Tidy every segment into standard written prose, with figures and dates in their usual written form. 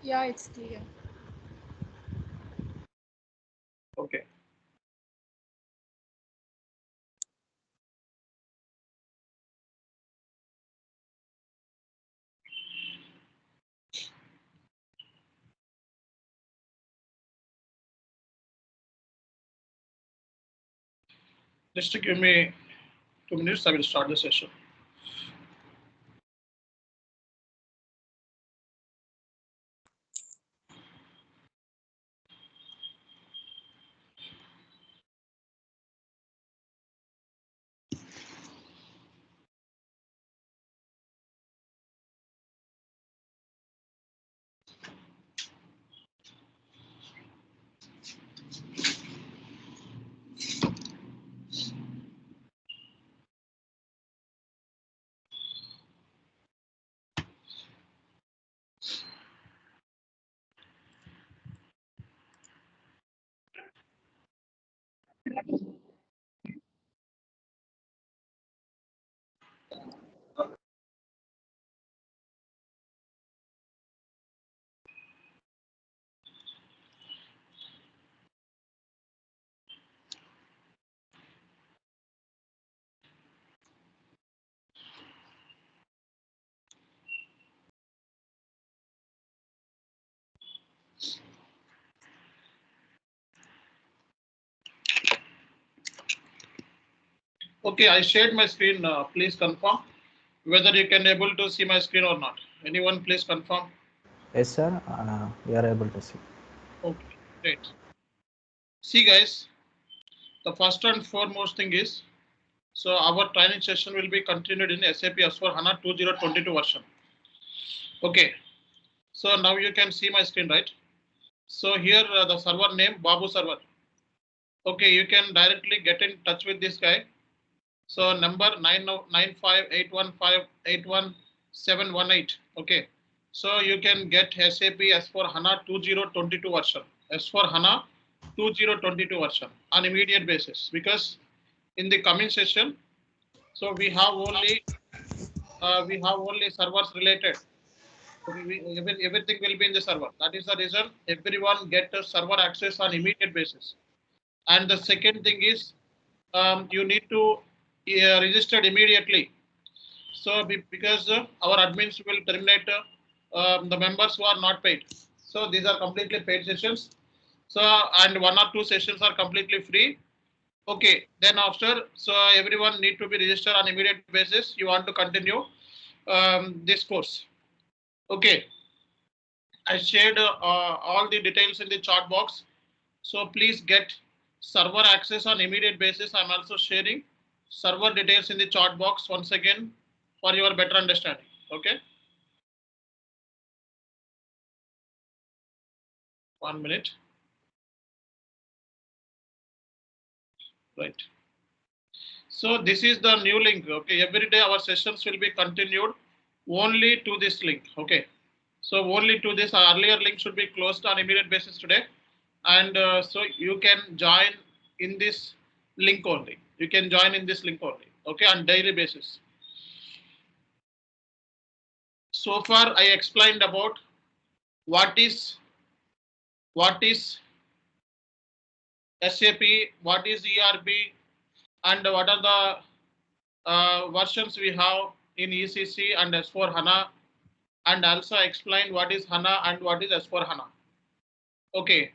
Yeah, it's clear. Okay. Just to give me 2 minutes, I will start the session. Okay, I shared my screen. Please confirm whether you can able to see my screen or not. Anyone, please confirm. Yes, sir. We are able to see. Okay, great. See, guys, the first and foremost thing is, so our training session will be continued in SAP S4HANA 2022 version. Okay, so now you can see my screen, right? So here the server name Babu server. Okay, you can directly get in touch with this guy. So number 99581581718. Okay, so you can get SAP S4 HANA 2022 version, S4 HANA 2022 version on immediate basis, because in the coming session, so we have only servers related. Everything will be in the server. That is the reason everyone get a server access on immediate basis. And the second thing is, you need to register immediately. So because our admins will terminate the members who are not paid. So these are completely paid sessions. So and 1 or 2 sessions are completely free. Okay, then after, so everyone need to be registered on immediate basis. You want to continue this course. Okay, I shared all the details in the chat box. So please get server access on immediate basis. I'm also sharing server details in the chat box once again for your better understanding. Okay. 1 minute. Right. So this is the new link. Okay. Every day our sessions will be continued only to this link. Okay. So only to this earlier link should be closed on immediate basis today. And so you can join in this link only. You can join in this link only. Okay. On daily basis. So far I explained about what is SAP, what is ERP, and what are the versions we have in ECC and S4 HANA, and also explain what is HANA and what is S4 HANA. Okay,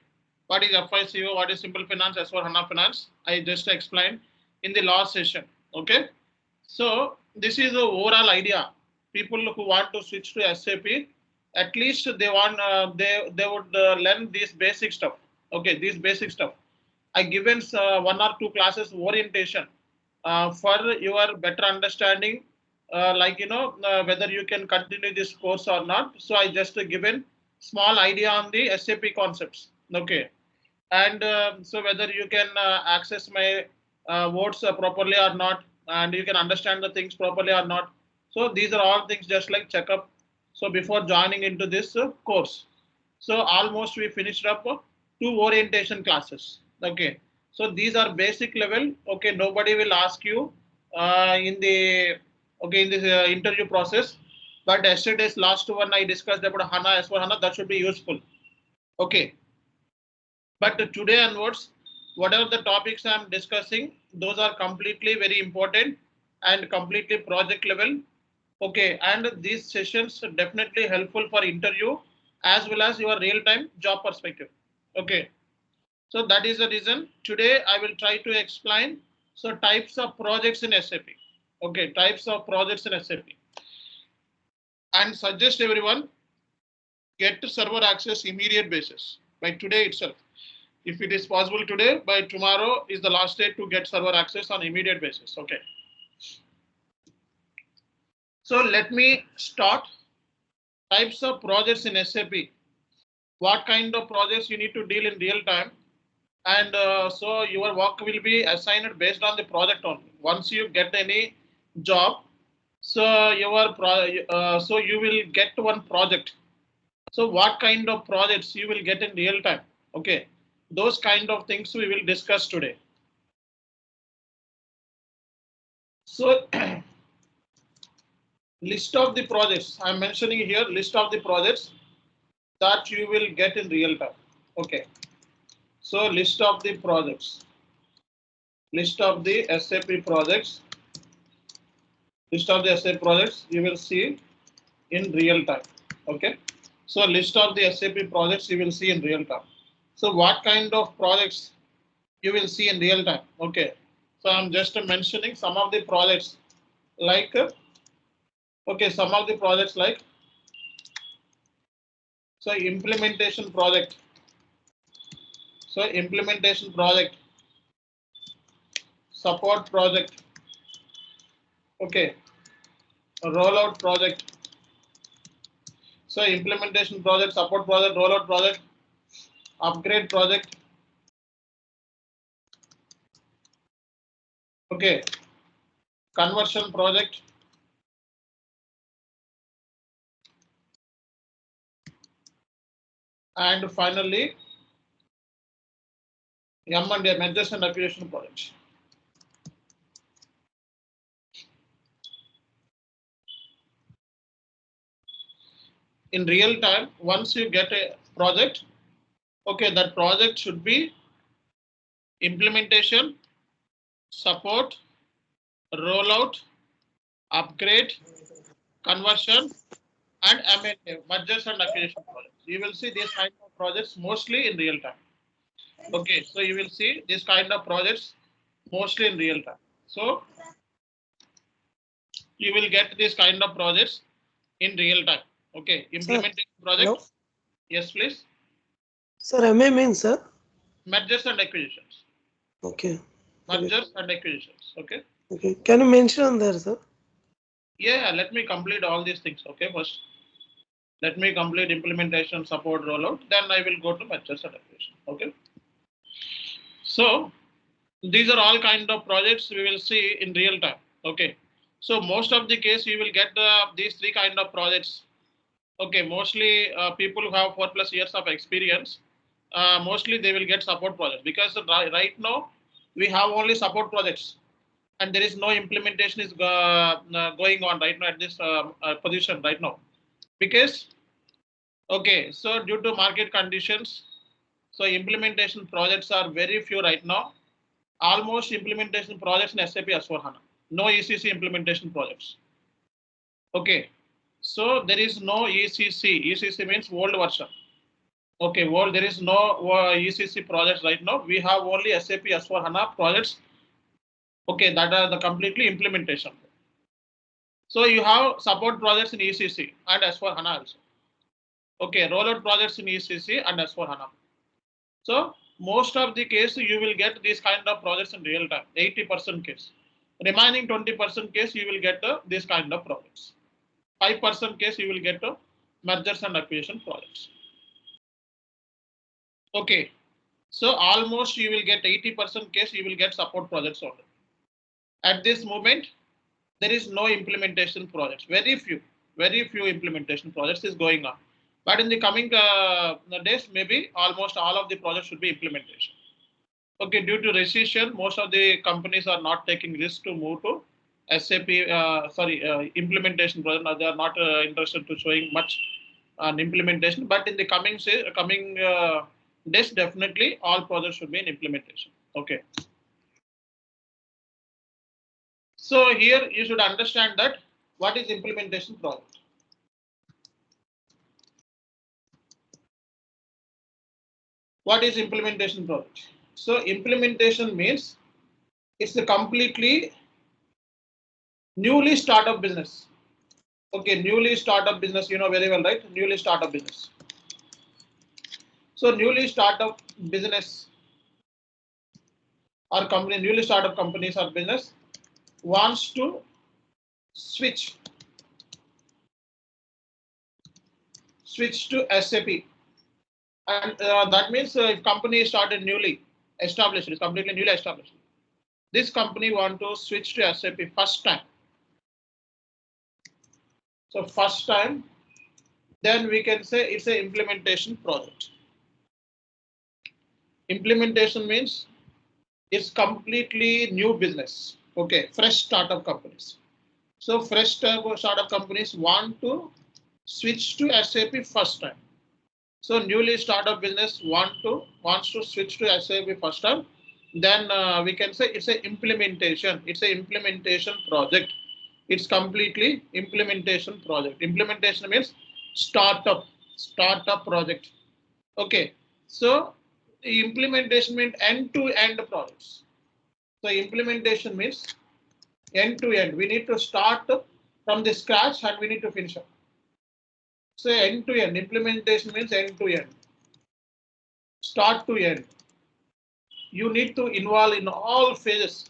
what is FICO, what is Simple Finance, S4 HANA Finance? I just explained in the last session. Okay, so this is the overall idea. People who want to switch to SAP, at least they want they would learn this basic stuff. Okay, this basic stuff. I given 1 or 2 classes orientation for your better understanding, like whether you can continue this course or not. So I just given small idea on the SAP concepts. Okay, and so whether you can access my words properly or not, and you can understand the things properly or not. So these are all things just like checkup. So before joining into this course, so almost we finished up 2 orientation classes. Okay, so these are basic level. Okay, nobody will ask you in the in this interview process But yesterday's last one I discussed about HANA, S4HANA, that should be useful. Okay. But today onwards, whatever the topics I am discussing, those are completely very important and completely project level. Okay, and these sessions are definitely helpful for interview as well as your real-time job perspective. Okay, so that is the reason today I will try to explain so types of projects in SAP. Okay, types of projects in SAP, and suggest everyone get to server access immediate basis by today itself. If it is possible today, by tomorrow is the last day to get server access on immediate basis. Okay. So let me start. Types of projects in SAP. What kind of projects you need to deal in real time, and so your work will be assigned based on the project only. Once you get any job, so so you will get one project. So what kind of projects you will get in real time? Okay, those kind of things we will discuss today. So list of the projects I'm mentioning here, list of the projects that you will get in real time. Okay, so list of the projects, list of the SAP projects, list of the SAP projects you will see in real time. Okay, so list of the SAP projects you will see in real time. So what kind of projects you will see in real time? Okay, so I'm just mentioning some of the projects like okay, some of the projects like, so implementation project, so implementation project, support project, okay, rollout project, so implementation project, support project, rollout project, upgrade project, okay, conversion project, and finally M&A, mergers and acquisition project. In real time, once you get a project, okay, that project should be implementation, support, rollout, upgrade, conversion, and M&A, mergers and acquisition projects. You will see these kind of projects mostly in real time. Okay, so you will see this kind of projects mostly in real time. So you will get this kind of projects in real time. Okay, implementation project. Hello? Yes, please. Sir, MA means, sir? Mergers and acquisitions. Okay. Mergers and acquisitions. Okay. Okay. Can you mention there, sir? Yeah, let me complete all these things. Okay, first. Let me complete implementation, support, rollout. Then I will go to mergers and acquisition. Okay. So these are all kind of projects we will see in real time. Okay. So most of the case you will get these three kind of projects. Okay, mostly people who have 4+ years of experience, mostly they will get support projects, because right now we have only support projects and there is no implementation is going on right now at this position right now. Because okay, so due to market conditions, so implementation projects are very few right now. Almost implementation projects in SAP S4HANA. No ECC implementation projects. Okay, so there is no ECC. ECC means old version. Okay, well, there is no ECC projects right now. We have only SAP S4HANA projects. Okay, that are the completely implementation. So you have support projects in ECC and S4HANA also. Okay, rollout projects in ECC and S4HANA. So most of the case you will get these kind of projects in real time, 80% case. Remaining 20% case you will get this kind of projects. 5% case you will get mergers and acquisition projects. Okay, so almost you will get 80% case you will get support projects only. At this moment, there is no implementation projects. Very few implementation projects is going on. But in the coming days, maybe almost all of the projects should be implementation. Okay, due to recession, most of the companies are not taking risk to move to SAP, implementation project. Now they are not interested to showing much on implementation, but in the coming days, definitely all projects should be in implementation. Okay. So here you should understand that what is implementation project. What is implementation project? So implementation means it's a completely newly startup business. Okay, newly startup business, you know very well, right? Newly startup business. So newly startup business or company, newly startup companies or business wants to switch to SAP, and that means if company started newly established, it's completely newly established. This company want to switch to SAP first time. So first time, then we can say it's an implementation project. Implementation means it's completely new business. Okay, fresh startup companies. So fresh startup companies want to switch to SAP first time. So newly startup business wants to switch to SAP first time. Then we can say it's an implementation. It's an implementation project. It's completely implementation project. Implementation means startup project. Okay, so the implementation means end-to-end projects. So implementation means end-to-end. We need to start from the scratch and we need to finish up. So end-to-end implementation means end-to-end, start to end. You need to involve in all phases.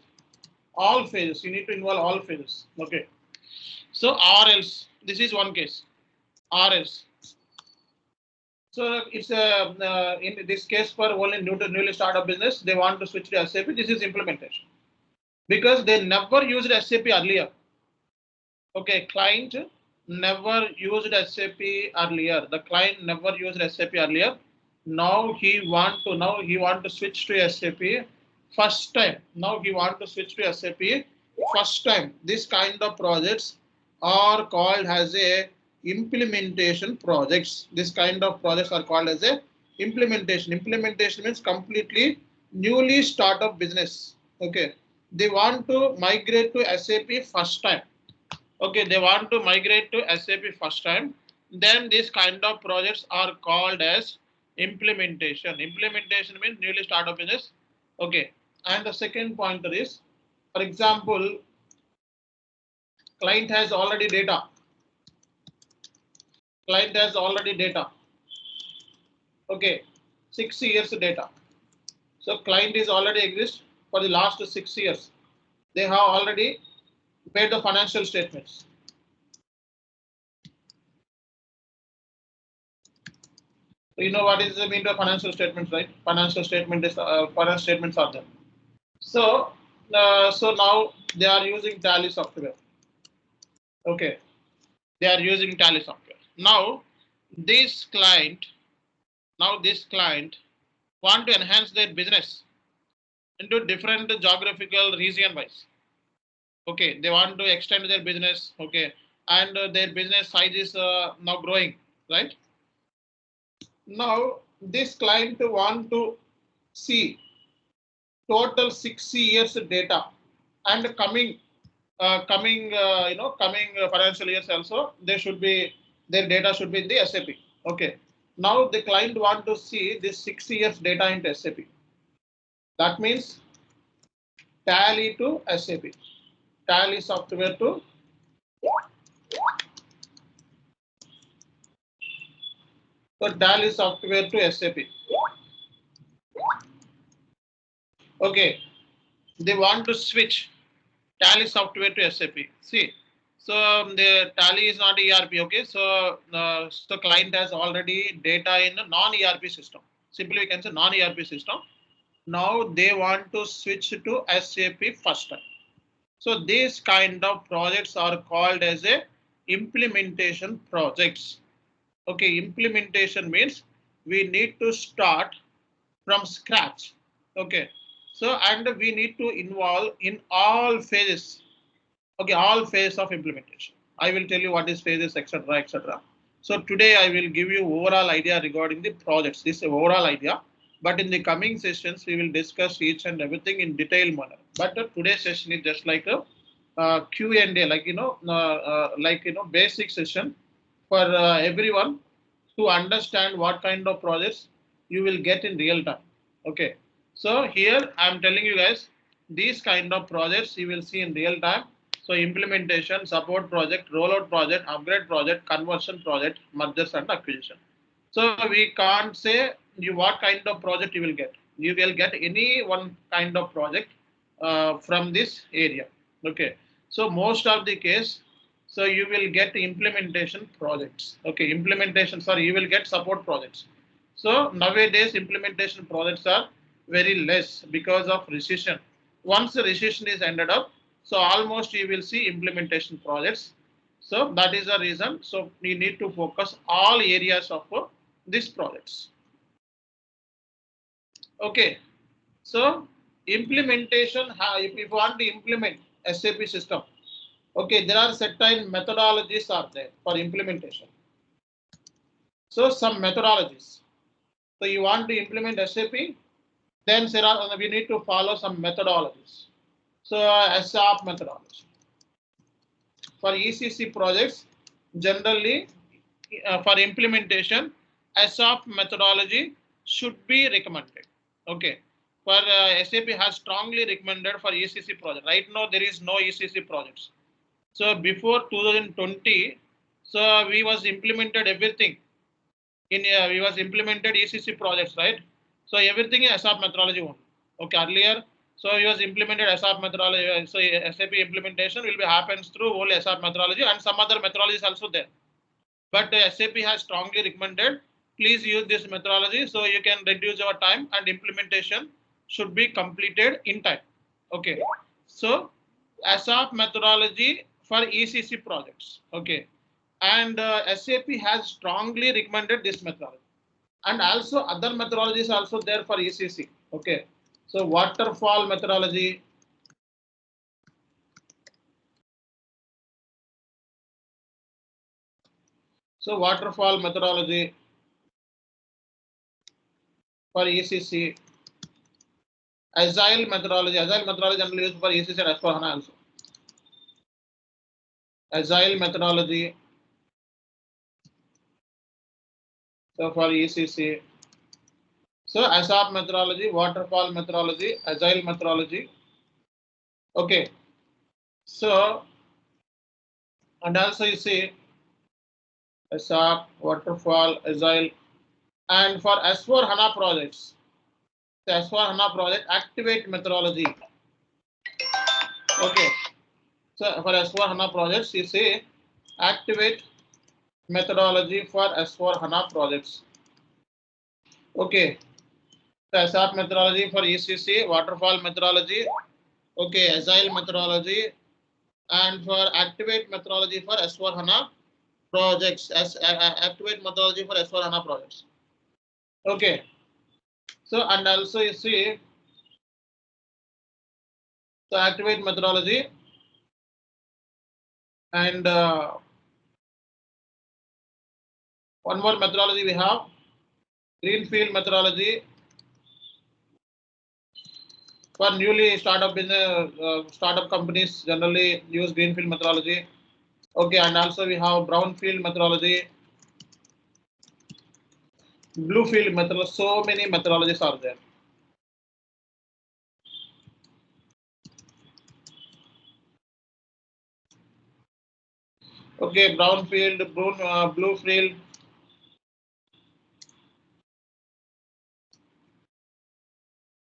All phases. You need to involve all phases. Okay. So or else, this is one case. Or else. So it's in this case for only newly startup business, they want to switch to SAP. This is implementation because they never used SAP earlier. Okay, client never used SAP earlier. The client never used SAP earlier. Now he want to switch to SAP first time. Now he want to switch to SAP first time. This kind of projects are called as a implementation projects. This kind of projects are called as a implementation. Implementation means completely newly startup business. Okay, they want to migrate to SAP first time. Okay, they want to migrate to SAP first time. Then these kind of projects are called as implementation. Implementation means newly startup business. Okay, and the second pointer is, for example, client has already data. Client has already data. Okay, 6 years data. So client is already exist for the last 6 years. They have already made the financial statements. You know what is the meaning of financial statements, right? Financial statements are there. So now they are using Tally software. Okay, they are using Tally software. Now this client want to enhance their business into different geographical region wise. Okay, they want to extend their business. Okay, and their business size is now growing, right? Now this client want to see total 6 years data and coming financial years also their data should be in the SAP. Okay, now the client want to see this 6 years data into SAP. That means Tally to SAP, Tally software to Tally software to SAP. Okay, they want to switch Tally software to SAP. See, so the Tally is not ERP. Okay, so the client has already data in a non-ERP system. Simply we can say non-ERP system. Now they want to switch to SAP first time. So these kind of projects are called as a implementation projects. Okay, implementation means we need to start from scratch. Okay, so and we need to involve in all phases. Okay, all phase of implementation. I will tell you what is phases, etc., etc. So today I will give you overall idea regarding the projects. This is overall idea, but in the coming sessions we will discuss each and everything in detailed manner. But today's session is just like a Q&A, like basic session for everyone to understand what kind of projects you will get in real time. Okay, so here I am telling you guys these kind of projects you will see in real time. So implementation, support project, rollout project, upgrade project, conversion project, mergers and acquisition. So we can't say you what kind of project you will get. You will get any one kind of project from this area. Okay. So most of the case, so you will get implementation projects. Okay, implementation. Sorry, you will get support projects. So nowadays implementation projects are very less because of recession. Once the recession is ended up, so almost you will see implementation projects. So that is the reason. So we need to focus all areas of these projects. Okay. So implementation, if you want to implement SAP system, okay, there are certain methodologies are there for implementation. So some methodologies. So you want to implement SAP, then we need to follow some methodologies. So SAP methodology. For ECC projects, generally for implementation, SAP methodology should be recommended. Okay. For SAP has strongly recommended for ECC project. Right now there is no ECC projects. So before 2020, so we was implemented everything. We was implemented ECC projects, right? So everything is SAP methodology only. Okay, earlier, so we was implemented SAP methodology. So SAP implementation will be happens through only SAP methodology and some other methodologies also there. But SAP has strongly recommended, please use this methodology so you can reduce your time and implementation should be completed in time. Okay, so SAP methodology for ECC projects. Okay, and SAP has strongly recommended this methodology, and also other methodologies also there for ECC. Okay, so waterfall methodology. So waterfall methodology for ECC, agile methodology. Agile methodology generally used for ECC and S4HANA also. Agile methodology. So for ECC. So SAP methodology, waterfall methodology, agile methodology. Okay. So and also you see SAP, waterfall, agile, and for S4HANA projects. The S4HANA project activate methodology. Okay. So for S4HANA projects, you see activate methodology for S4HANA projects. Okay. So SAP methodology for ECC, waterfall methodology, okay, agile methodology, and for activate methodology for S4HANA projects, activate methodology for S4HANA projects. Okay. So and also you see the activate methodology and one more methodology we have greenfield methodology for newly startup business startup companies generally use greenfield methodology. Okay, and also we have brownfield methodology, bluefield methodology. So many methodologies are there. Okay, brownfield, bluefield.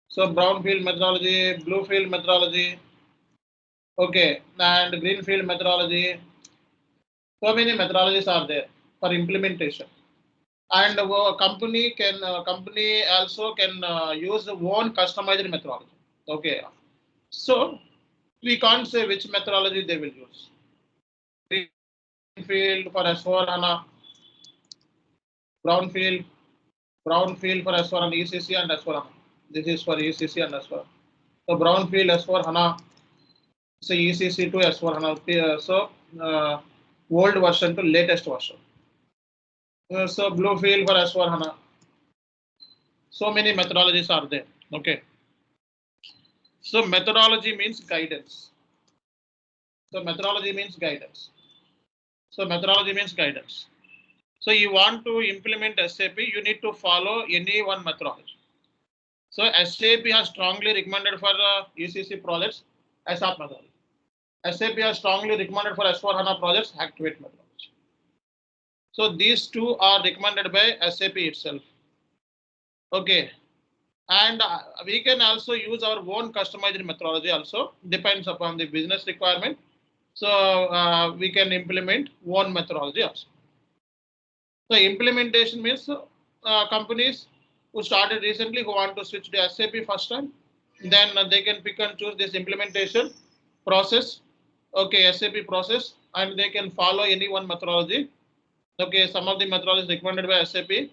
So brownfield methodology, bluefield methodology, okay, and greenfield methodology. So many methodologies are there for implementation, and company also can use own customized methodology. Okay, so we can't say which methodology they will use. Greenfield for S4HANA, brownfield for S4HANA ECC and S4HANA. This is for ECC and S4. So brownfield S4HANA. So ECC to S4HANA. So old version to latest version. So blue field for S4HANA. So many methodologies are there. Okay. So methodology means guidance. So methodology means guidance. So methodology means guidance. So you want to implement SAP, you need to follow any one methodology. So SAP has strongly recommended for ECC projects SAP methodology. SAP has strongly recommended for S4HANA projects Activate methodology. So these two are recommended by SAP itself. Okay. And we can also use our own customized methodology also, depends upon the business requirement. So we can implement one methodology also. So implementation means companies who started recently who want to switch to SAP first time, then they can pick and choose this implementation process. Okay, SAP process, and they can follow any one methodology. Okay, some of the methodologies recommended by SAP,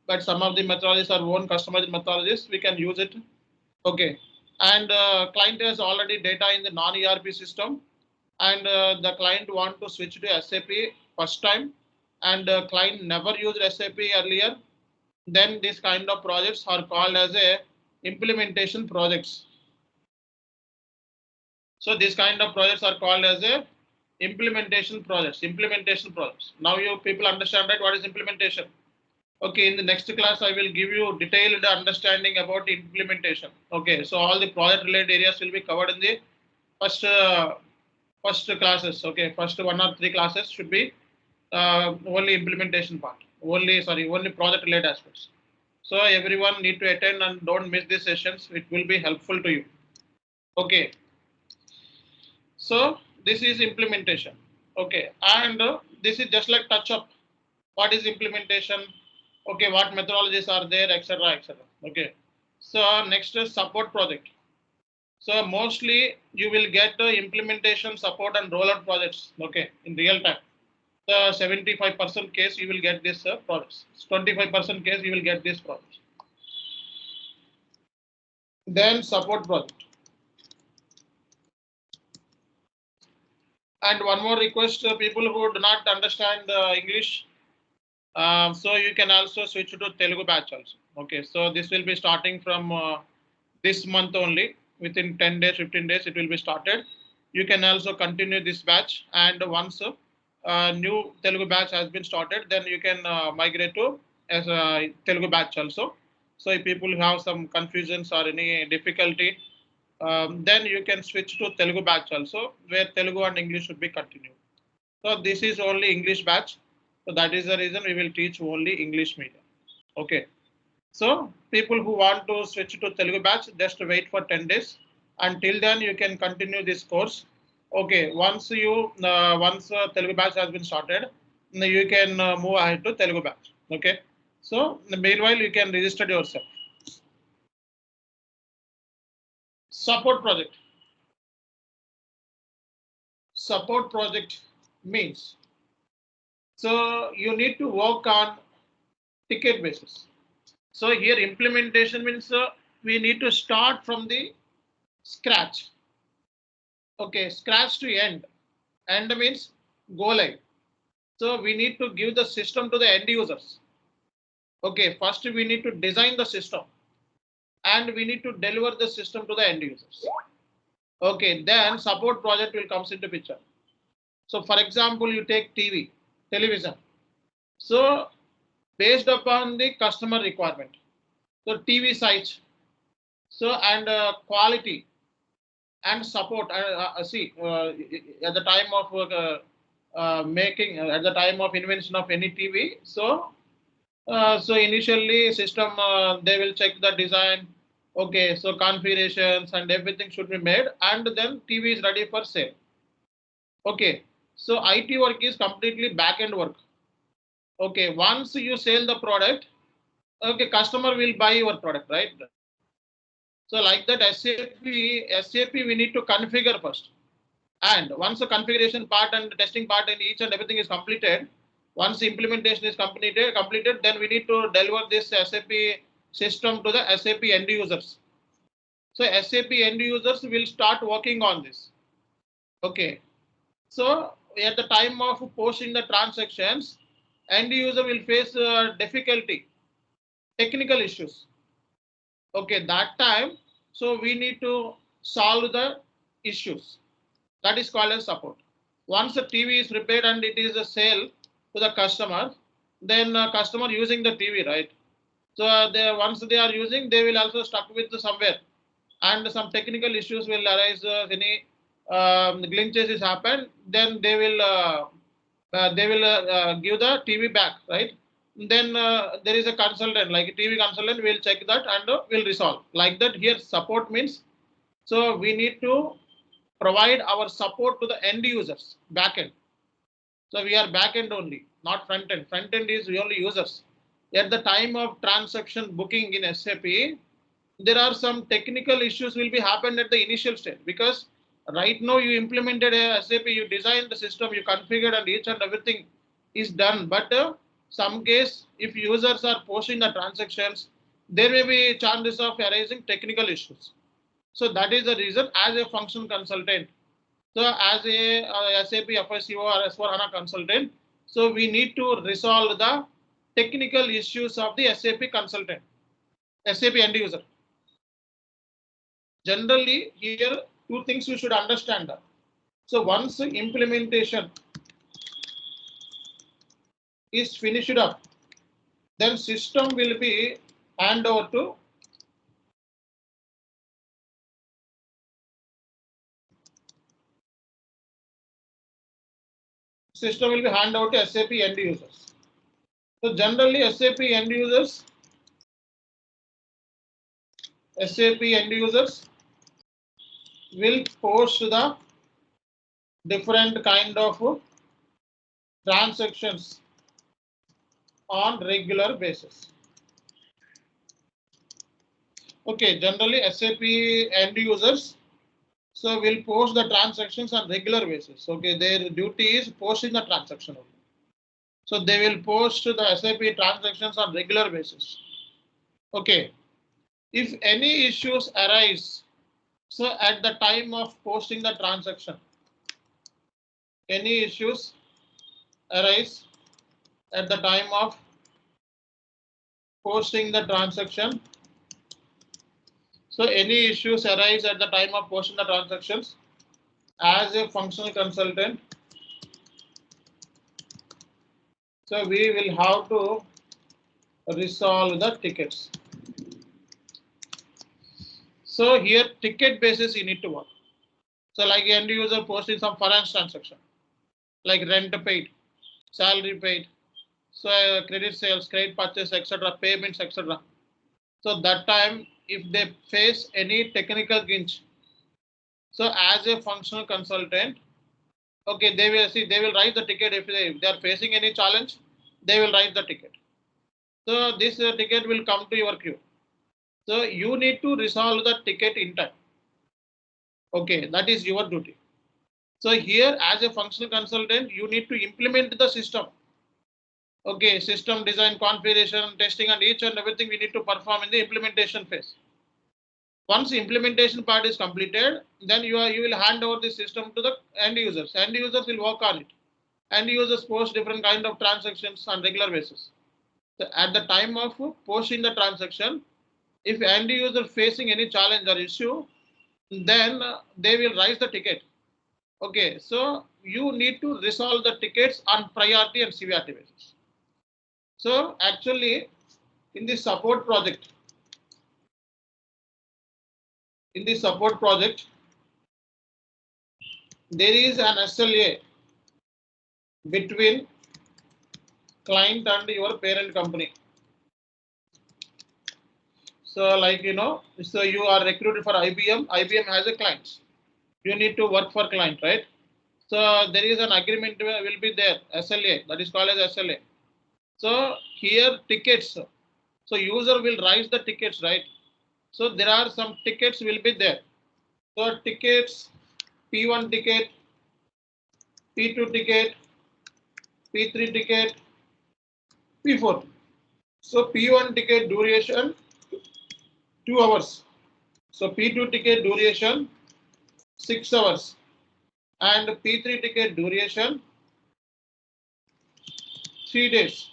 but some of the methodologies are own customized methodologies. We can use it. Okay, and client has already data in the non-ERP system, and the client want to switch to SAP first time, and client never used SAP earlier, then this kind of projects are called as a implementation projects. So this kind of projects are called as a implementation projects. Implementation projects. Now you people understand, right, what is implementation? Okay, in the next class I will give you detailed understanding about implementation. Okay, so all the project related areas will be covered in the first classes. Okay, first 1 or 3 classes should be only implementation part, only project related aspects. So everyone need to attend and don't miss these sessions. It will be helpful to you. Okay. So this is implementation. Okay, and this is just like touch up. What is implementation? Okay, what methodologies are there, etc., etc. Okay. So next is support project. So mostly you will get the implementation, support, and rollout projects. Okay, in real time. The 75% case you will get this projects. 25% case you will get this project. Then support project. And one more request, people who do not understand English, so you can also switch to Telugu batch also. Okay, so this will be starting from this month only. Within 10 days, 15 days, it will be started. You can also continue this batch, and once new Telugu batch has been started, then you can migrate to as a Telugu batch also. So if people have some confusions or any difficulty, then you can switch to Telugu batch also, where Telugu and English should be continued. So this is only English batch. So that is the reason we will teach only English medium. Okay. So people who want to switch to Telugu batch, just wait for 10 days. Until then, you can continue this course. Okay. Once Telugu batch has been started, you can move ahead to Telugu batch. Okay. So meanwhile, you can register yourself. Support project. Support project means, so you need to work on ticket basis. So here implementation means we need to start from the scratch. Okay, scratch to end. End means go live. So we need to give the system to the end users. Okay, first we need to design the system, and we need to deliver the system to the end users. Okay, then support project will comes into picture. So for example, you take television. So based upon the customer requirement, so TV size, so and quality and support. See, at the time of at the time of invention of any TV, so initially system they will check the design. Okay, so configurations and everything should be made, and then TV is ready for sale. Okay, so IT work is completely back-end work. Okay, once you sell the product, okay, customer will buy your product, right? So like that, SAP we need to configure first. And once the configuration part and the testing part and each and everything is completed, once the implementation is completed, then we need to deliver this SAP system to the SAP end users. So SAP end users will start working on this. Okay. So at the time of posting the transactions, end user will face difficulty, technical issues. Okay, that time, so we need to solve the issues. That is called as support. Once the TV is repaired and it is a sale to the customer, then customer using the TV, right? So once they are using, they will also stuck with somewhere, and some technical issues will arise. Any glitches is happen, then they will give the TV back, right? Then there is a consultant, like a TV consultant, will check that and will resolve. Like that, here support means, so we need to provide our support to the end users, backend. So we are backend only, not front end. Front end is only users. At the time of transaction booking in SAP, there are some technical issues will be happened at the initial stage, because right now you implemented a SAP, you designed the system, you configured, and each and everything is done. But some case, if users are posting the transactions, there may be chances of arising technical issues. So that is the reason, as a function consultant, so as a SAP FICO or S4HANA consultant, so we need to resolve the technical issues of the SAP consultant, SAP end user. Generally, here two things you should understand. So once implementation is finished up, then system will be hand over to SAP end users. So generally, SAP end users will post the different kind of transactions on regular basis. Okay, generally SAP end users so will post the transactions on regular basis. Okay, their duty is posting the transaction only. So they will post the SAP transactions on regular basis. Okay, if any issues arise, so at the time of posting the transaction, any issues arise at the time of posting the transaction. So any issues arise at the time of posting the transactions, as a functional consultant, so we will have to resolve the tickets. So here ticket basis you need to work. So like end user posting some finance transaction, like rent paid, salary paid, so credit sales, credit purchase, etc., payments, etc. So that time if they face any technical glitch, so as a functional consultant, okay, they will write the ticket. If they are facing any challenge, they will write the ticket. So this ticket will come to your queue. So you need to resolve the ticket in time. Okay, that is your duty. So here, as a functional consultant, you need to implement the system. Okay, system design, configuration, testing, and each and everything we need to perform in the implementation phase. Once the implementation part is completed, then you will hand over the system to the end users. End users will work on it. End users post different kind of transactions on regular basis. So at the time of posting the transaction, if end user facing any challenge or issue, then they will raise the ticket. Okay, so you need to resolve the tickets on priority and severity basis. So actually, in the support project, there is an SLA between client and your parent company. So like so you are recruited for IBM. IBM has a client. You need to work for client, right? So there is an agreement will be there, SLA, that is called as SLA. So here tickets. So user will raise the tickets, right? So there are some tickets will be there. So tickets, P1 ticket, P2 ticket, P3 ticket, P4. So P1 ticket duration 2 hours. So P2 ticket duration 6 hours. and P3 ticket duration 3 days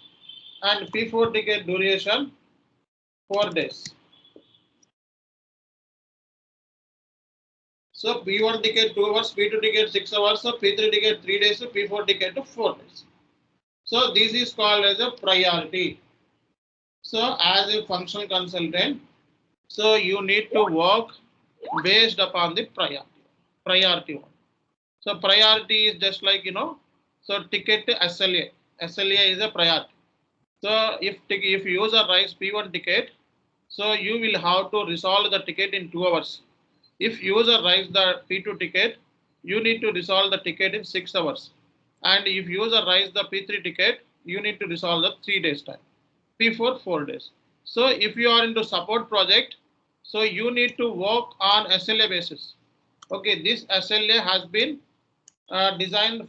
and P4 ticket duration 4 days. So P1 ticket 2 hours, P2 ticket 6 hours, so P3 ticket 3 days, P4 ticket 4 days. So this is called as a priority. So as a functional consultant, so you need to work based upon the priority one. So priority is just like, so ticket SLA. SLA is a priority. So if user writes P1 ticket, so you will have to resolve the ticket in 2 hours. If user writes the P2 ticket, you need to resolve the ticket in 6 hours. And if user writes the P3 ticket, you need to resolve the 3 days time. P4 4 days. So if you are into support project, so you need to work on SLA basis. Okay, this SLA has been designed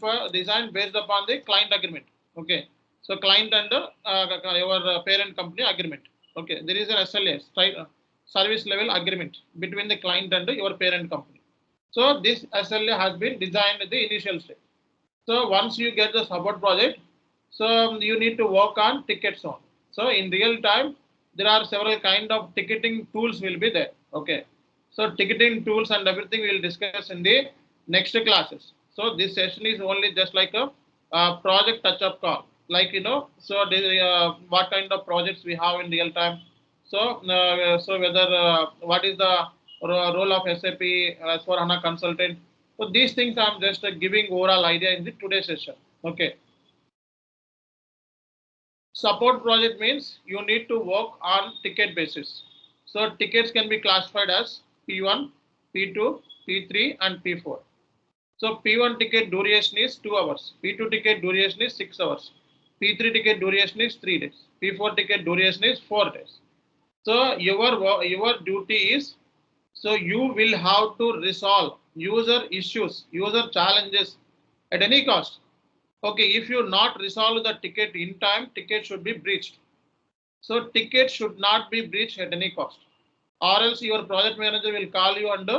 based upon the client agreement. Okay, so client and your parent company agreement. Okay, there is an SLA, service level agreement between the client and your parent company. So this SLA has been designed at the initial stage. So once you get the support project, so you need to work on tickets on. So in real time, there are several kind of ticketing tools will be there. Okay, so ticketing tools and everything we will discuss in the next classes. So this session is only just like a project touch-up call, like so what kind of projects we have in real time. So so whether what is the role of SAP S4HANA consultant. So these things I'm just giving overall idea in the today's session. Okay. Support project means you need to work on ticket basis. So tickets can be classified as P1, P2, P3 and P4. So P1 ticket duration is 2 hours. P2 ticket duration is 6 hours. P3 ticket duration is 3 days. P4 ticket duration is 4 days. So your duty is, so you will have to resolve user issues, user challenges at any cost. Okay, if you not resolve the ticket in time, ticket should be breached. So ticket should not be breached at any cost, or else your project manager will call you and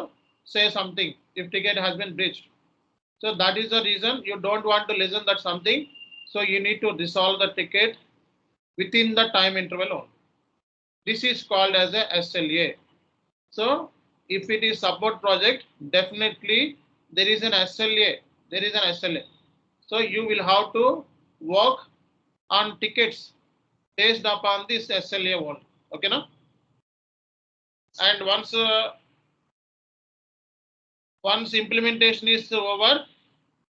say something if ticket has been breached. So that is the reason you don't want to listen that something. So you need to resolve the ticket within the time interval only. This is called as a SLA. So if it is support project, definitely there is an SLA. There is an SLA. So you will have to work on tickets based upon this SLA one. Okay, no? And once implementation is over,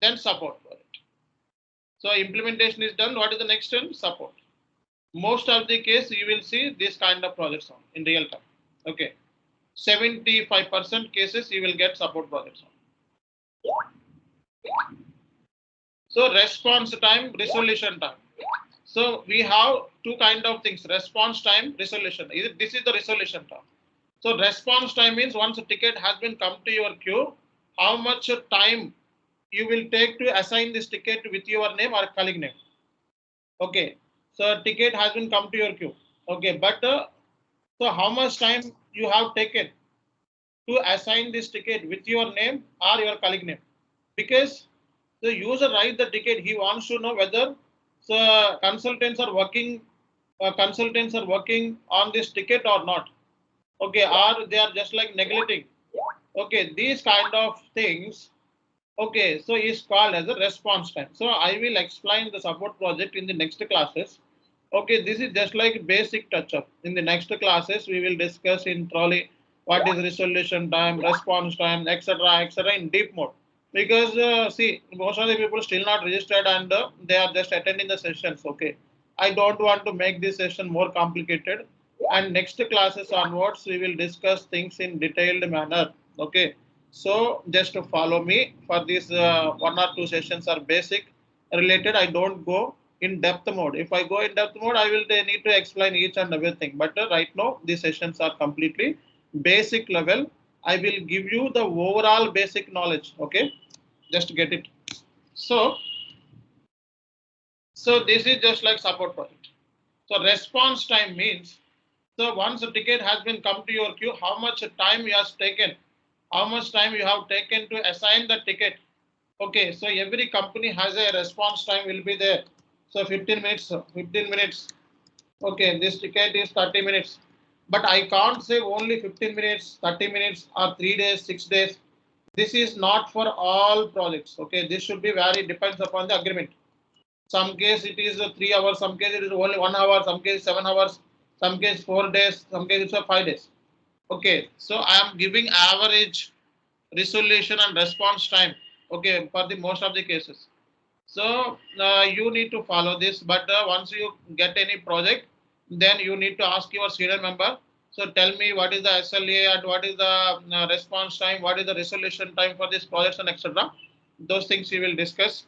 then support project. So implementation is done. What is the next step? Support. Most of the case you will see this kind of projects on in real time. Okay, 75% cases you will get support projects on. So response time, resolution time. So we have two kind of things: response time, resolution. This is the resolution time. So response time means once a ticket has been come to your queue, how much time you will take to assign this ticket with your name or colleague name. Okay, so ticket has been come to your queue. Okay, but so how much time you have taken to assign this ticket with your name or your colleague name? Because the user writes the ticket, he wants to know whether so consultants are working on this ticket or not. Okay, or they are just like neglecting. Okay, these kind of things. Okay, so is called as a response time. So I will explain the support project in the next classes. Okay, this is just like basic touch up. In the next classes, we will discuss in trolley what is resolution time, response time, etc., in deep mode. Because see, most of the people still not registered and they are just attending the sessions. Okay, I don't want to make this session more complicated. And next classes onwards, we will discuss things in detailed manner. Okay, so just to follow me for these 1 or 2 sessions are basic related. I don't go in depth mode. If I go in depth mode, I will need to explain each and everything. But right now, these sessions are completely basic level. I will give you the overall basic knowledge. Okay, just get it. So this is just like support project. So response time means, so once a ticket has been come to your queue, how much time you have taken, how much time you have taken to assign the ticket. Okay, so every company has a response time will be there. So 15 minutes, 15 minutes. Okay, this ticket is 30 minutes. But I can't say only 15 minutes, 30 minutes, or 3 days, 6 days. This is not for all projects. Okay, this should be vary, depends upon the agreement. Some case it is 3 hours, some case it is only 1 hour, some case 7 hours, some case 4 days, some case it's 5 days. Okay, so I am giving average resolution and response time. Okay, for the most of the cases. So you need to follow this, but once you get any project, then you need to ask your senior member. So tell me what is the SLA and what is the response time, what is the resolution time for this project and etc. Those things we will discuss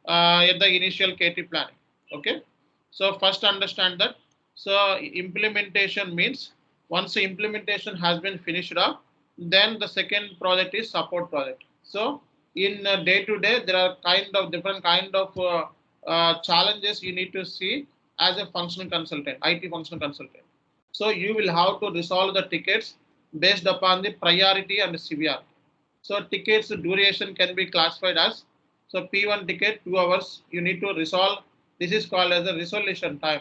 at the initial KT planning. Okay. So first understand that. So implementation means once the implementation has been finished up, then the second project is support project. So in day to day, there are different kind of challenges you need to see as a functional consultant, IT functional consultant. So you will have to resolve the tickets based upon the priority and severity. So tickets duration can be classified as, so P1 ticket 2 hours you need to resolve. This is called as a resolution time.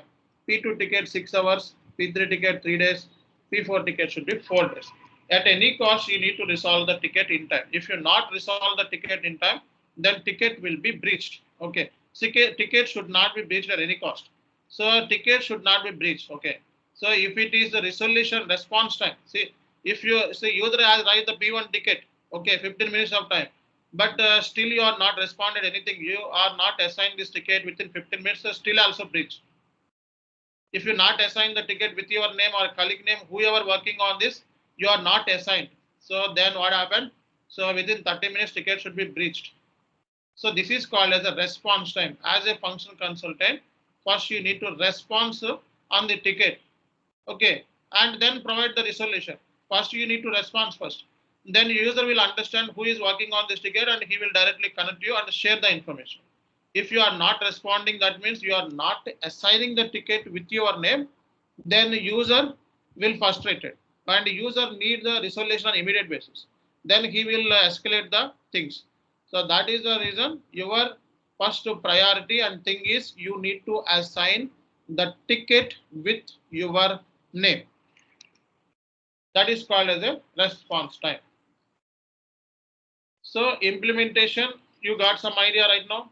P2 ticket 6 hours, P3 ticket 3 days, P4 ticket should be 4 days. At any cost you need to resolve the ticket in time. If you not resolve the ticket in time, then ticket will be breached. Okay, ticket should not be breached at any cost. So ticket should not be breached. Okay, so if it is the resolution response time, see, if you say user has write the P1 ticket, okay, 15 minutes of time, but still you are not responded anything, you are not assigned this ticket within 15 minutes, so still also breach. If you not assign the ticket with your name or colleague name, whoever working on this, you are not assigned. So then what happened? So within 30 minutes ticket should be breached. So this is called as a response time. As a functional consultant, first you need to respond on the ticket. Okay, and then provide the resolution. First you need to respond first. Then user will understand who is working on this ticket and he will directly connect you and share the information. If you are not responding, that means you are not assigning the ticket with your name, then user will frustrated and user need the resolution on immediate basis. Then he will escalate the things. So that is the reason your first priority and thing is you need to assign the ticket with your name. That is called as a response time. So implementation, you got some idea right now.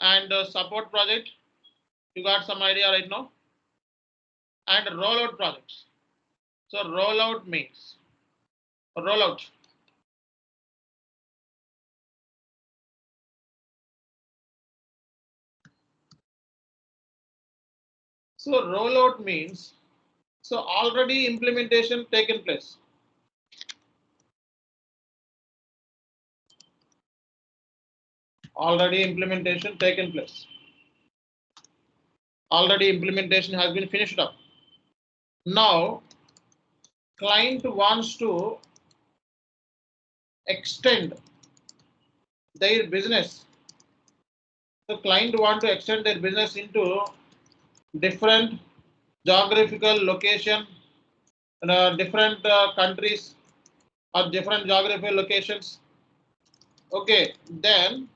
And support project, you got some idea right now. And rollout projects. So rollout means rollout. So rollout means, so already implementation taken place. Already implementation taken place. Already implementation has been finished up. Now client wants to extend their business. So client want to extend their business into different geographical location, different countries or different geographical locations. Okay, then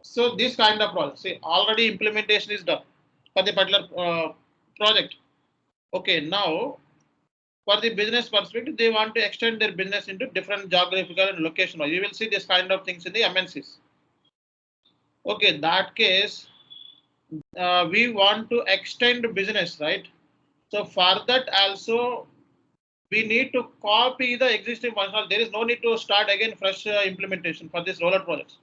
so this kind of project, see, already implementation is done for the particular project. Okay, now for the business perspective, they want to extend their business into different geographical and location. You will see this kind of things in the MNCs. Okay, that case, we want to extend business, right? So for that also, we need to copy the existing functional. There is no need to start again fresh implementation for this rollout projects.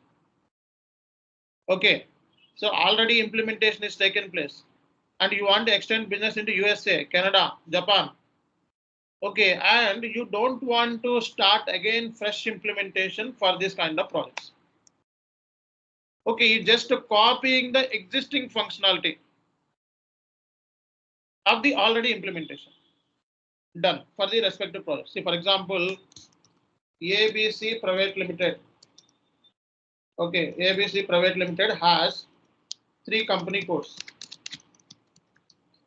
Okay, so already implementation is taken place and you want to extend business into USA, Canada, Japan. Okay, and you don't want to start again fresh implementation for this kind of projects. Okay, you just copying the existing functionality of the already implementation done for the respective project. See, for example, ABC Private Limited. Okay, ABC Private Limited has 3 company codes.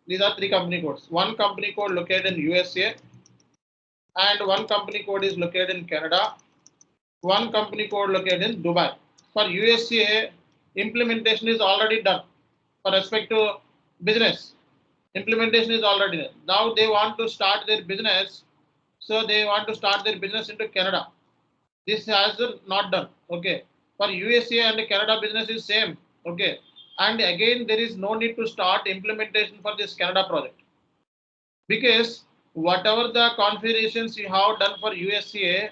These are 3 company codes. One company code located in USA, and one company code is located in Canada, one company code located in Dubai. For USA, implementation is already done for respect to business. Implementation is already done. Now they want to start their business, so they want to start their business into Canada. This has not done. Okay, for USA and Canada business is same. Okay, and again there is no need to start implementation for this Canada project, because whatever the configurations you have done for USA,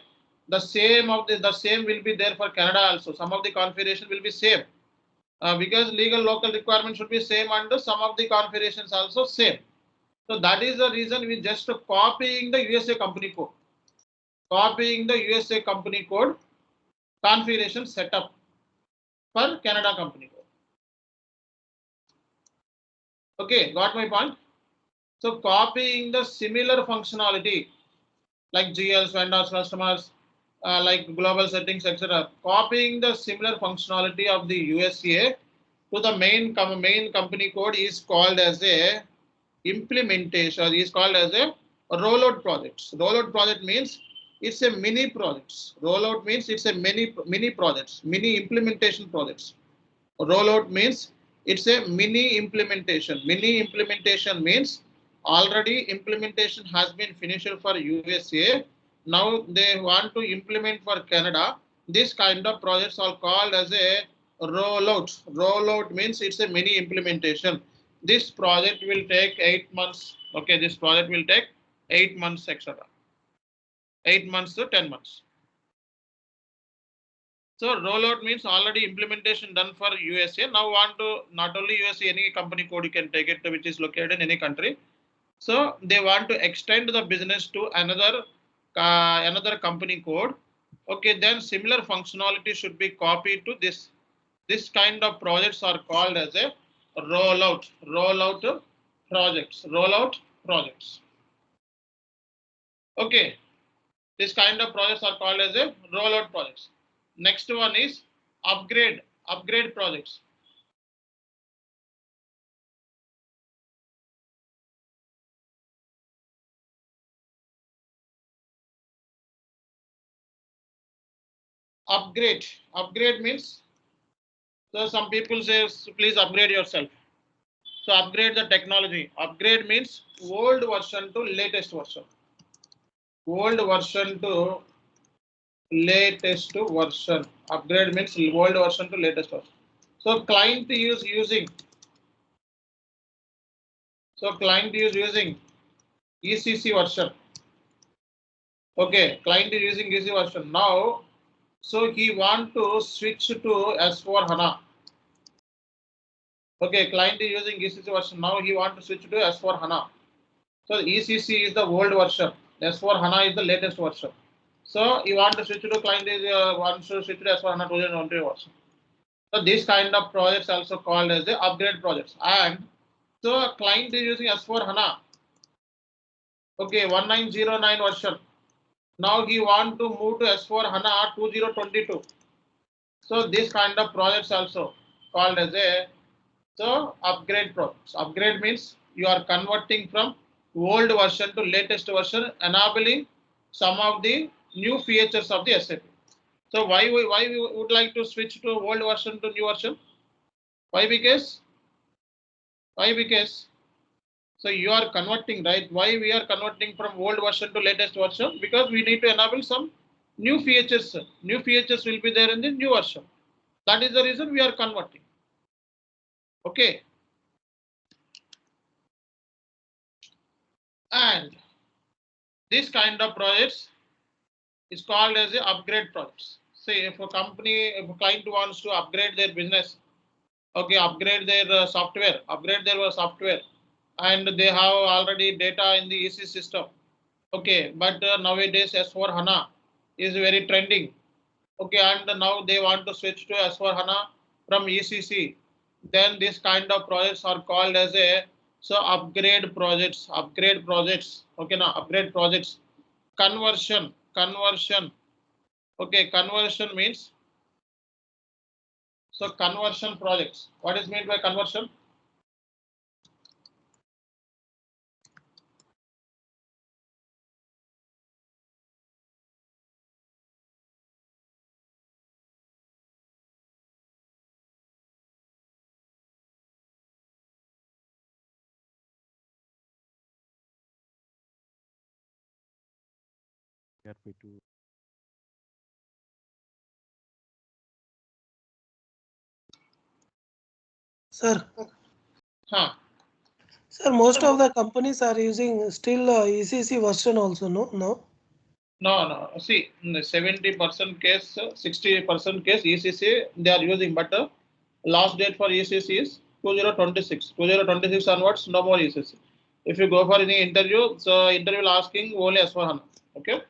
the same will be there for Canada also. Some of the configuration will be same, because legal local requirements should be same, and some of the configurations also same. So that is the reason we just copying the USA company code, copying the USA company code configuration setup for Canada company code. Okay, got my point? So copying the similar functionality like GLs, vendors, customers, like global settings, etc. Copying the similar functionality of the USA to the main company code is called as a implementation, is called as a rollout projects. Rollout project means it's a mini projects. Rollout means it's a mini projects, mini implementation projects. Rollout means it's a mini implementation. Mini implementation means already implementation has been finished for USA. Now they want to implement for Canada. This kind of projects are called as a rollout. Rollout means it's a mini implementation. This project will take 8 months. Okay, this project will take 8 months, etc. 8 months to 10 months. So rollout means already implementation done for USA. Now want to not only USA, any company code you can take it which is located in any country. So they want to extend the business to another company code. Okay, then similar functionality should be copied to this. This kind of projects are called as a rollout projects. Rollout projects. Okay, this kind of projects are called as a rollout projects. Next one is upgrade projects. Upgrade means, so some people say please upgrade yourself. So upgrade the technology. Upgrade means old version to latest version. Old version to latest version. Upgrade means old version to latest version. So client is using. So client is using ECC version. Okay, client is using ECC version now. So he want to switch to S4 HANA. Okay, client is using ECC version. Now he want to switch to S4 HANA. So ECC is the old version. S4 HANA is the latest version. So you want to switch to client is wants to switch to S4 HANA 2020 version. So this kind of projects also called as the upgrade projects. And so client is using S4 HANA. Okay, 1909 version. Now he want to move to S4 HANA 2022. So this kind of projects also called as a upgrade projects. Upgrade means you are converting from old version to latest version, enabling some of the new features of the SAP. So why we would like to switch to old version to new version? Why? Because so you are converting, right? Why we are converting from old version to latest version? Because we need to enable some new features. New features will be there in the new version. That is the reason we are converting. Okay. And this kind of projects is called as the upgrade projects. Say if a client wants to upgrade their business, okay, upgrade their software, and they have already data in the EC system. Okay, but nowadays S4 HANA is very trending. Okay, and now they want to switch to S4 HANA from ECC. Then this kind of projects are called as a upgrade projects. Okay, now upgrade projects. Conversion. Okay, conversion means conversion projects. What is meant by conversion? ERP2. Sir, Huh. sir, most of the companies are using still ECC version also, no? No? No. See, in the 70% case, 60% case ECC they are using, but the last date for ECC is 2026. 2026 onwards, no more ECC. If you go for any interview, so interview will asking only S4HANA. Okay.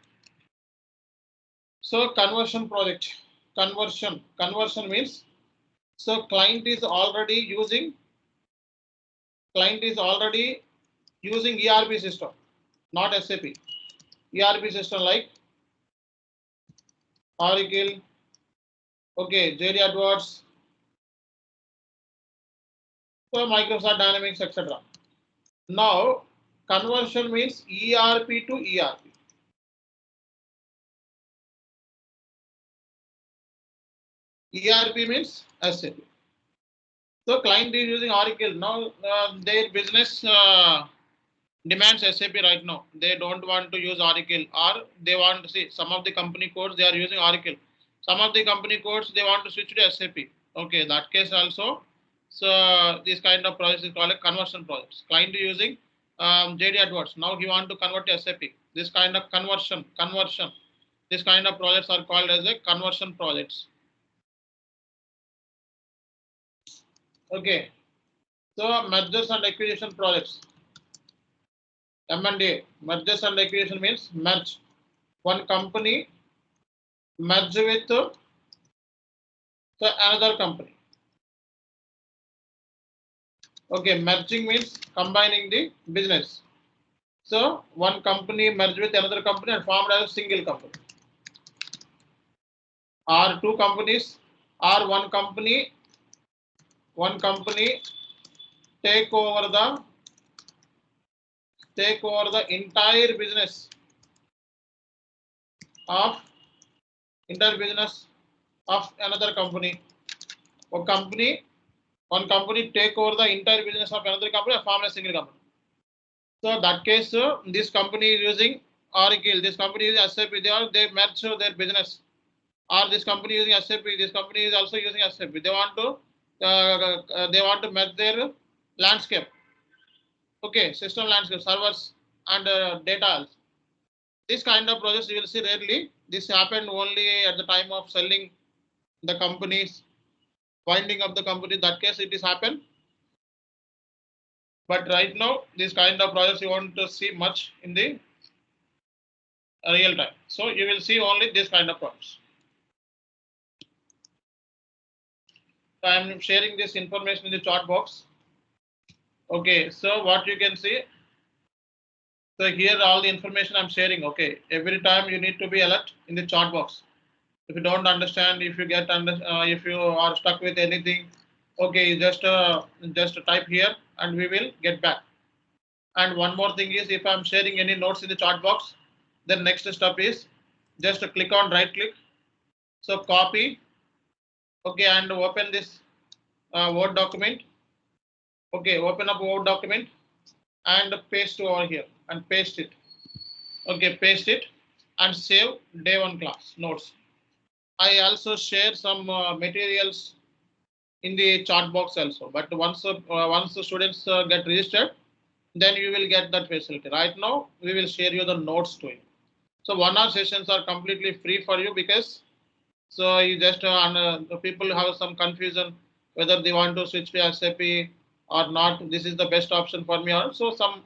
So conversion project, conversion means so client is already using ERP system, not SAP. ERP system like Oracle, okay, JD Edwards, so Microsoft Dynamics, etc. Now conversion means ERP to ERP. ERP means SAP. So client is using Oracle. Now their business demands SAP right now. They don't want to use Oracle, or they want to see some of the company codes they are using Oracle. Some of the company codes they want to switch to SAP. Okay, that case also. So this kind of project is called a conversion projects. Client is using JD Edwards. Now he want to convert to SAP. This kind of conversion. This kind of projects are called as a conversion projects. Okay. So mergers and acquisition projects. M&A, mergers and acquisition means merge. One company merge with another company. Okay, merging means combining the business. So one company merge with another company and formed as a single company. Or two companies, or one company take over the entire business of another company. One company take over the entire business of another company and form a single company. So that case, this company is using Oracle, this company is SAP, they merge their business. Or this company using SAP, this company is also using SAP. They want to merge their landscape. Okay, system landscape, servers and data. This kind of projects you will see rarely. This happened only at the time of selling the companies, winding up the company. That case it is happened. But right now, this kind of projects you want to see much in the real time. So you will see only this kind of projects. So I am sharing this information in the chat box. Okay, so what you can see. So here all the information I'm sharing. Okay, every time you need to be alert in the chat box. If you don't understand, if you get if you are stuck with anything, okay, just type here and we will get back. And one more thing is, if I'm sharing any notes in the chat box, then next step is just click on right click. So copy, okay, and open this Word document. Okay, open up Word document and paste over here and paste it. Okay, paste it and save day one class notes. I also share some materials in the chat box also. But once the students get registered, then you will get that facility. Right now, we will share you the notes to you. So 1 hour sessions are completely free for you, because so you just the people have some confusion whether they want to switch to SAP or not. This is the best option for me. Also some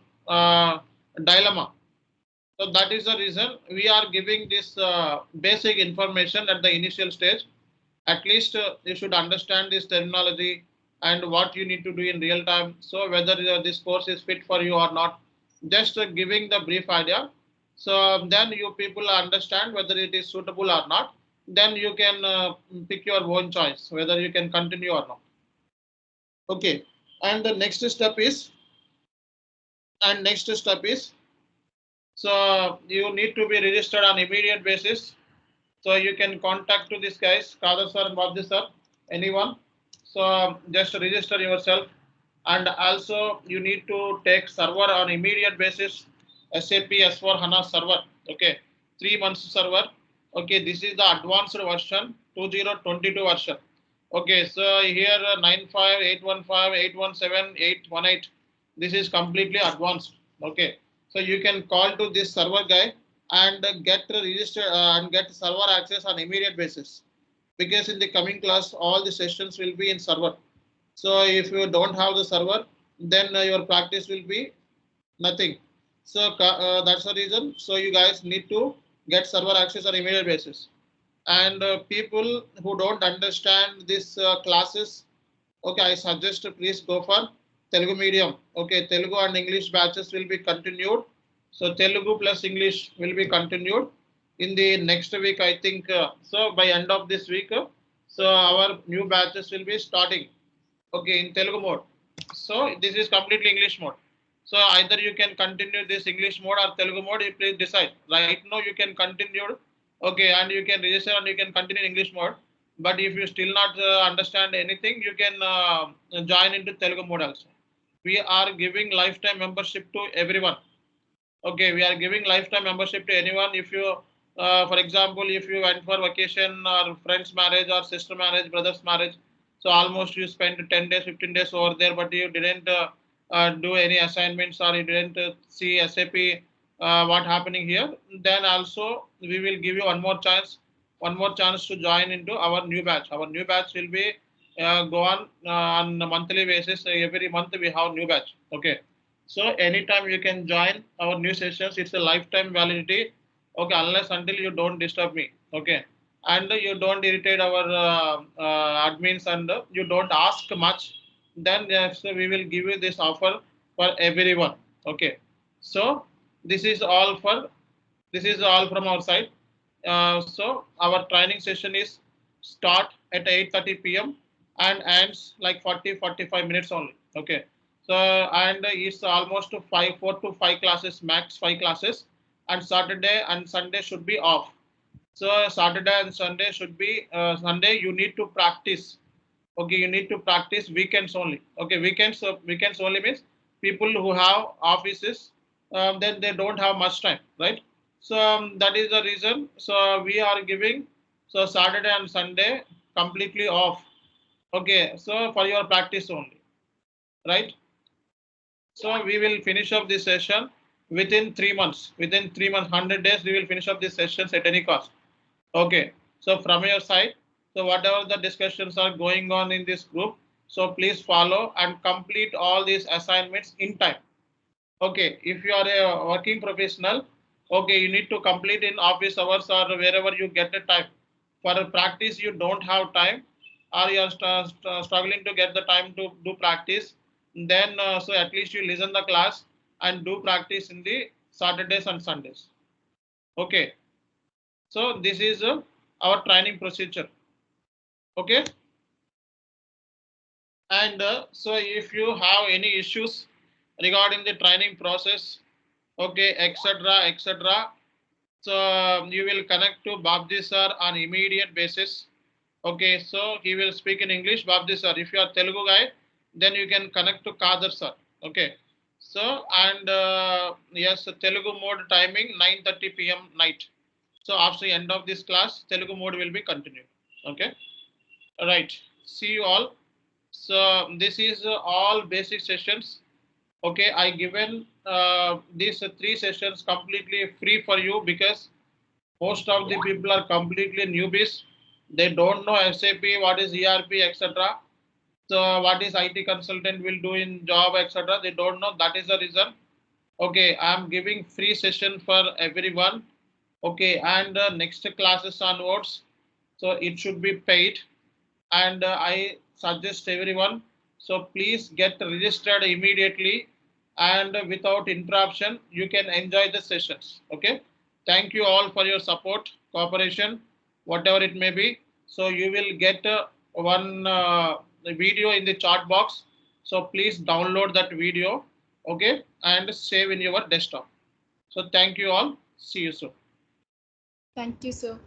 dilemma. So that is the reason we are giving this basic information at the initial stage. At least you should understand this terminology and what you need to do in real time. So whether this course is fit for you or not, just giving the brief idea. So then you people understand whether it is suitable or not. Then you can pick your own choice whether you can continue or not. Okay, and the next step is, so you need to be registered on immediate basis. So you can contact to these guys, Kader sir and Babji sir, anyone. So just register yourself, and also you need to take server on immediate basis, SAP S4HANA server. Okay, 3 months server. Okay, this is the advanced version, 2022 version. Okay, so here 95, 815, 817, 818. This is completely advanced. Okay, so you can call to this server guy and get registered and get server access on immediate basis, because in the coming class all the sessions will be in server. So if you don't have the server, then your practice will be nothing. So that's the reason. So you guys need to get server access on immediate basis. And people who don't understand this classes, okay, I suggest please go for Telugu medium. Okay, Telugu and English batches will be continued. So Telugu plus English will be continued in the next week, I think. So by end of this week, so our new batches will be starting. Okay, in Telugu mode. So this is completely English mode. So either you can continue this English mode or Telugu mode. You please decide. Right now you can continue. Okay, and you can register and you can continue English mode. But if you still not understand anything, you can join into Telugu mode also. We are giving lifetime membership to everyone. Okay, we are giving lifetime membership to anyone. If you, for example, if you went for vacation or friend's marriage or sister marriage, brother's marriage, so almost you spent 10 days, 15 days over there, but you didn't do any assignments or you didn't see SAP what happening here, then also we will give you one more chance to join into our new batch. Our new batch will be go on a monthly basis. Every month we have new batch. Okay. So anytime you can join our new sessions. It's a lifetime validity. Okay, unless until you don't disturb me. Okay, and you don't irritate our admins and you don't ask much. Then yes, we will give you this offer for everyone. Okay, so this is all from our side. So our training session is start at 8:30 p.m. and ends like 45 minutes only. Okay. So and it's almost 4 to 5 classes, max 5 classes, and Saturday and Sunday should be off. So Saturday and Sunday should be Sunday you need to practice. Okay, you need to practice weekends only. Okay, weekends only means people who have offices, then they don't have much time, right? So that is the reason. So we are giving so Saturday and Sunday completely off. Okay, so for your practice only, right? So we will finish up this session within 3 months. Within 3 months, 100 days, we will finish up these sessions at any cost. Okay. So from your side, so whatever the discussions are going on in this group, so please follow and complete all these assignments in time. Okay. If you are a working professional, okay, you need to complete in office hours or wherever you get the time. For practice, you don't have time, or you are struggling to get the time to do practice, then so at least you listen the class and do practice in the Saturdays and Sundays. Okay, so this is our training procedure. Okay, and so if you have any issues regarding the training process, okay, etc., so you will connect to Babji sir on immediate basis. Okay, so he will speak in English. Babji sir, if you are Telugu guy, then you can connect to Kader sir. Okay, so and yes, Telugu mode timing 9:30 p.m. night. So after the end of this class, Telugu mode will be continued. Okay, all right. See you all. So this is all basic sessions. Okay, I given these 3 sessions completely free for you because most of the people are completely newbies. They don't know SAP, what is ERP, etc. So what is IT consultant will do in job, etc. They don't know. That is the reason. Okay, I am giving free session for everyone. Okay, and next classes onwards, so it should be paid. And I suggest everyone, so please get registered immediately and without interruption you can enjoy the sessions. Okay, thank you all for your support, cooperation, whatever it may be. So you will get one video in the chat box, so please download that video. Okay, and save in your desktop. So thank you all, see you soon. Thank you, sir.